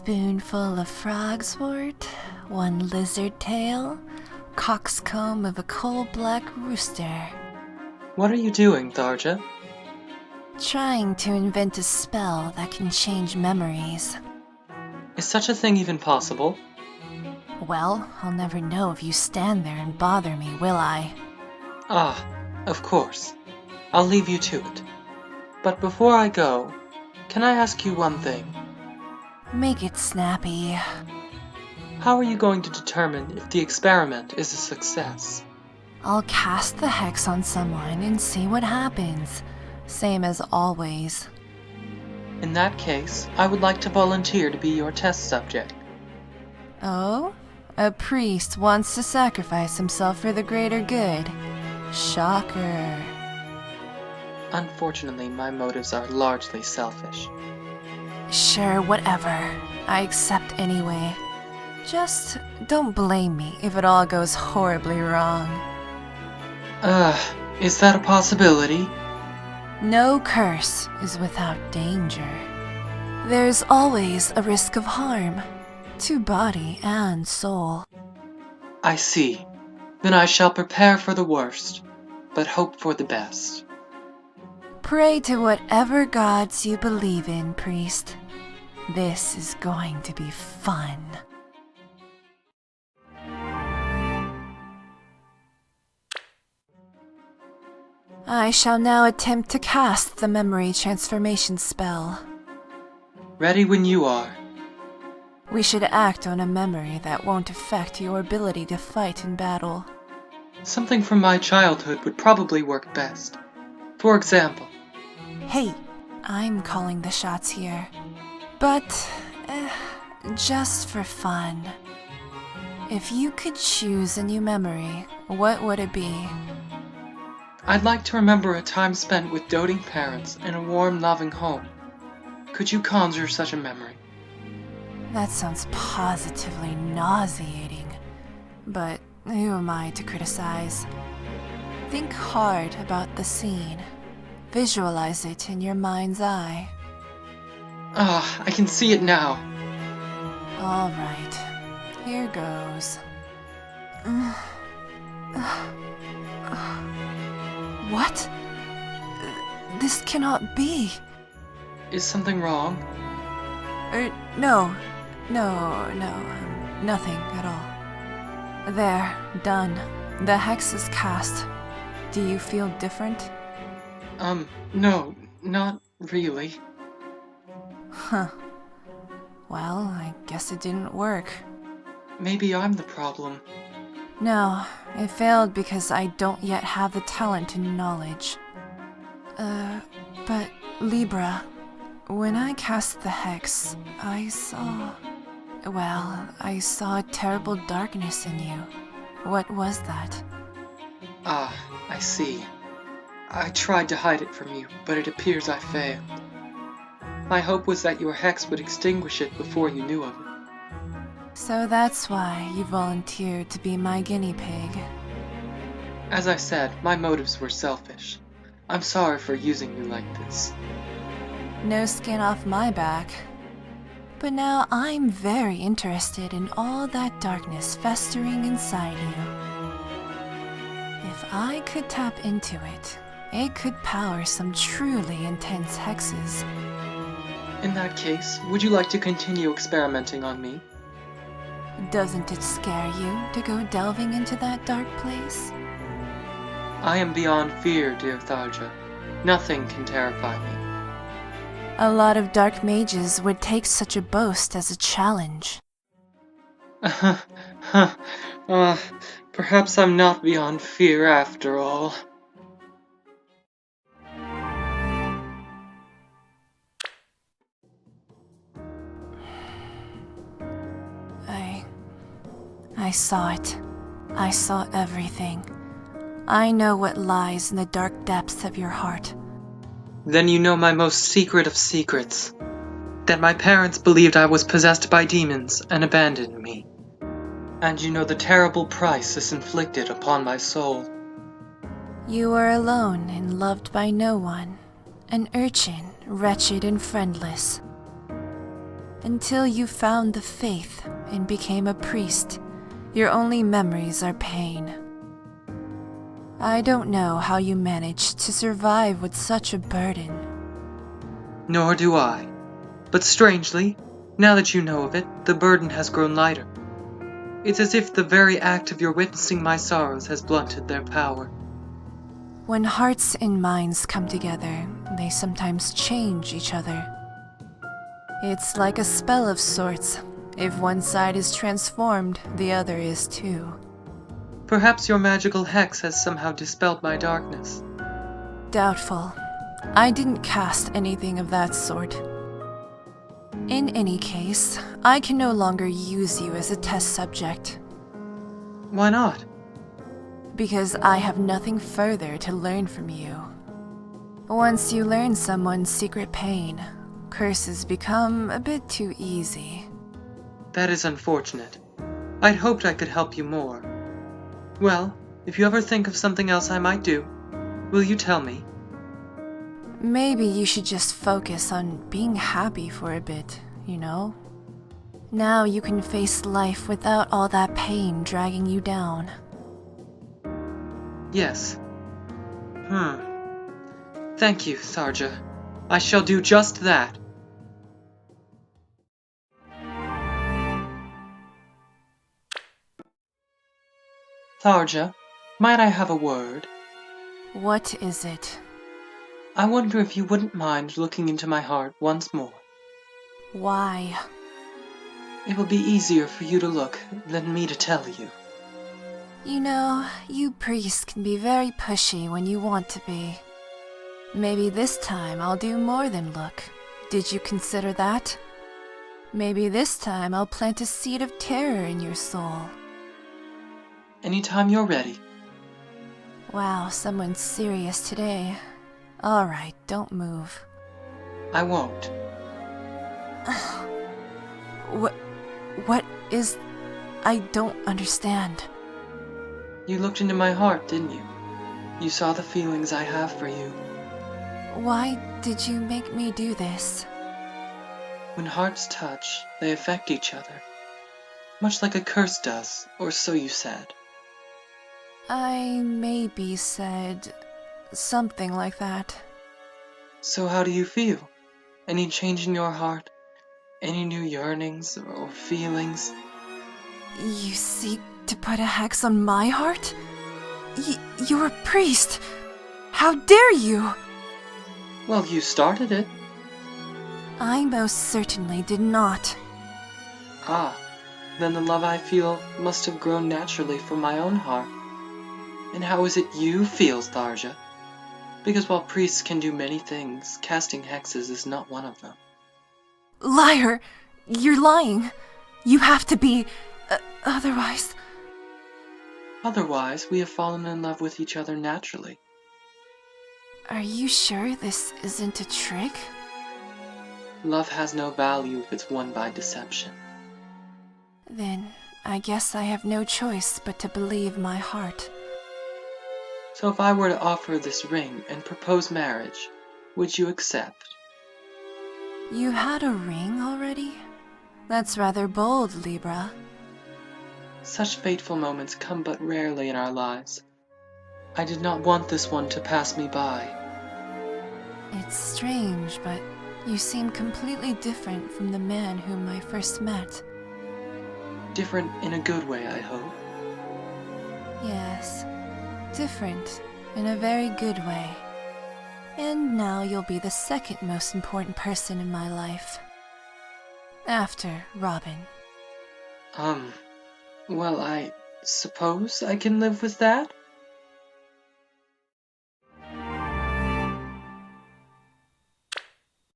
spoonful of frogswort, 1 lizard tail, coxcomb of a coal-black rooster. What are you doing, Tharja? Trying to invent a spell that can change memories. Is such a thing even possible? Well, I'll never know if you stand there and bother me, will I? Ah, of course. I'll leave you to it. But before I go, can I ask you one thing? Make it snappy. How are you going to determine if the experiment is a success? I'll cast the hex on someone and see what happens. Same as always. In that case, I would like to volunteer to be your test subject. Oh? A priest wants to sacrifice himself for the greater good. Shocker. Unfortunately, my motives are largely selfish. Sure, whatever. I accept anyway. Just don't blame me if it all goes horribly wrong. Is that a possibility? No curse is without danger. There's always a risk of harm, to body and soul. I see. Then I shall prepare for the worst, but hope for the best. Pray to whatever gods you believe in, priest. This is going to be fun. I shall now attempt to cast the memory transformation spell. Ready when you are. We should act on a memory that won't affect your ability to fight in battle. Something from my childhood would probably work best. For example, Hey, I'm calling the shots here. But, just for fun. If you could choose a new memory, what would it be? I'd like to remember a time spent with doting parents in a warm, loving home. Could you conjure such a memory? That sounds positively nauseating. But who am I to criticize? Think hard about the scene. Visualize it in your mind's eye. I can see it now. All right, here goes. What? This cannot be. Is something wrong? No, nothing at all. There, done. The hex is cast. Do you feel different? No, not really. Huh. Well, I guess it didn't work. Maybe I'm the problem. No, it failed because I don't yet have the talent and knowledge. But Libra, when I cast the hex, I saw a terrible darkness in you. What was that? I see. I tried to hide it from you, but it appears I failed. My hope was that your hex would extinguish it before you knew of it. So that's why you volunteered to be my guinea pig. As I said, my motives were selfish. I'm sorry for using you like this. No skin off my back. But now I'm very interested in all that darkness festering inside you. If I could tap into it, it could power some truly intense hexes. In that case, would you like to continue experimenting on me? Doesn't it scare you to go delving into that dark place? I am beyond fear, dear Tharja. Nothing can terrify me. A lot of dark mages would take such a boast as a challenge. Perhaps I'm not beyond fear after all. I saw it. I saw everything. I know what lies in the dark depths of your heart. Then you know my most secret of secrets. That my parents believed I was possessed by demons and abandoned me. And you know the terrible price this inflicted upon my soul. You are alone and loved by no one. An urchin, wretched and friendless. Until you found the faith and became a priest, your only memories are pain. I don't know how you managed to survive with such a burden. Nor do I. But strangely, now that you know of it, the burden has grown lighter. It's as if the very act of your witnessing my sorrows has blunted their power. When hearts and minds come together, they sometimes change each other. It's like a spell of sorts. If one side is transformed, the other is too. Perhaps your magical hex has somehow dispelled my darkness. Doubtful. I didn't cast anything of that sort. In any case, I can no longer use you as a test subject. Why not? Because I have nothing further to learn from you. Once you learn someone's secret pain, curses become a bit too easy. That is unfortunate. I'd hoped I could help you more. Well, if you ever think of something else I might do, will you tell me? Maybe you should just focus on being happy for a bit, you know? Now you can face life without all that pain dragging you down. Yes. Thank you, Tharja. I shall do just that. Tharja, might I have a word? What is it? I wonder if you wouldn't mind looking into my heart once more. Why? It will be easier for you to look than me to tell you. You know, you priests can be very pushy when you want to be. Maybe this time I'll do more than look. Did you consider that? Maybe this time I'll plant a seed of terror in your soul. Anytime you're ready. Wow, someone's serious today. Alright, don't move. I won't. What is... I don't understand. You looked into my heart, didn't you? You saw the feelings I have for you. Why did you make me do this? When hearts touch, they affect each other. Much like a curse does, or so you said. I maybe said something like that. So how do you feel? Any change in your heart? Any new yearnings or feelings? You seek to put a hex on my heart? You're a priest! How dare you! Well, you started it. I most certainly did not. Ah, then the love I feel must have grown naturally from my own heart. And how is it you feel, Tharja? Because while priests can do many things, casting hexes is not one of them. Liar! You're lying! You have to be... otherwise... Otherwise, we have fallen in love with each other naturally. Are you sure this isn't a trick? Love has no value if it's won by deception. Then, I guess I have no choice but to believe my heart. So if I were to offer this ring and propose marriage, would you accept? You had a ring already? That's rather bold, Libra. Such fateful moments come but rarely in our lives. I did not want this one to pass me by. It's strange, but you seem completely different from the man whom I first met. Different in a good way, I hope. Yes, different in a very good way. And now you'll be the second most important person in my life. After Robin. Well, I suppose I can live with that?